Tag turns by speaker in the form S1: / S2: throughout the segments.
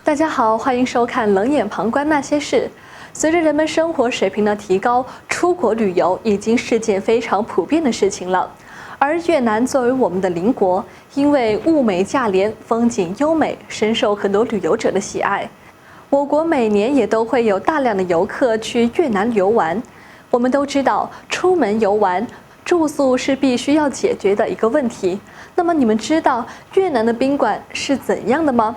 S1: 大家好，欢迎收看《冷眼旁观那些事》。随着人们生活水平的提高，出国旅游已经是件非常普遍的事情了。而越南作为我们的邻国，因为物美价廉、风景优美，深受很多旅游者的喜爱。我国每年也都会有大量的游客去越南游玩。我们都知道，出门游玩，住宿是必须要解决的一个问题。那么你们知道越南的宾馆是怎样的吗？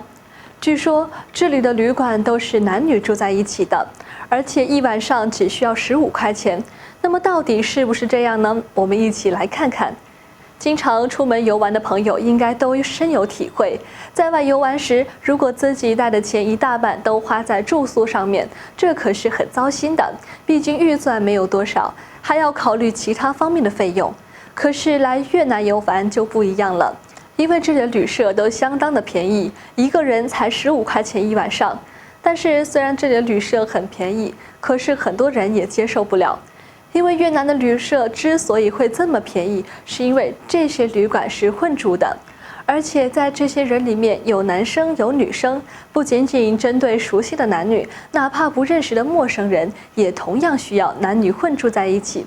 S1: 据说这里的旅馆都是男女住在一起的，而且一晚上只需要15块钱。那么到底是不是这样呢？我们一起来看看。经常出门游玩的朋友应该都深有体会，在外游玩时，如果自己带的钱一大半都花在住宿上面，这可是很糟心的。毕竟预算没有多少，还要考虑其他方面的费用。可是来越南游玩就不一样了。因为这里的旅社都相当的便宜，一个人才15块钱一晚上。但是虽然这里的旅社很便宜，可是很多人也接受不了。因为越南的旅社之所以会这么便宜，是因为这些旅馆是混住的，而且在这些人里面有男生有女生，不仅仅针对熟悉的男女，哪怕不认识的陌生人，也同样需要男女混住在一起。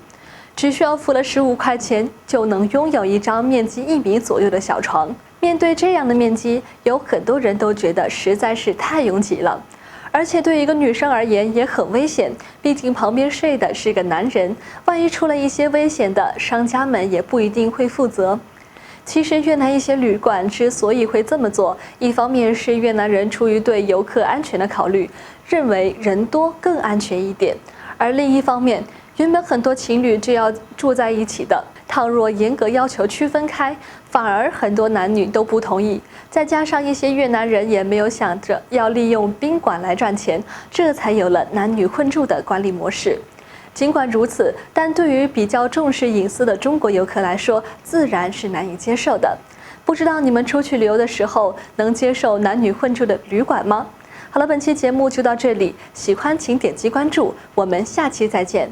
S1: 只需要付了15块钱，就能拥有一张面积1米左右的小床。面对这样的面积，有很多人都觉得实在是太拥挤了。而且对一个女生而言也很危险，毕竟旁边睡的是个男人，万一出了一些危险的，商家们也不一定会负责。其实越南一些旅馆之所以会这么做，一方面是越南人出于对游客安全的考虑，认为人多更安全一点，而另一方面，原本很多情侣就要住在一起的，倘若严格要求区分开，反而很多男女都不同意。再加上一些越南人也没有想着要利用宾馆来赚钱，这才有了男女混住的管理模式。尽管如此，但对于比较重视隐私的中国游客来说，自然是难以接受的。不知道你们出去旅游的时候能接受男女混住的旅馆吗？好了，本期节目就到这里，喜欢请点击关注，我们下期再见。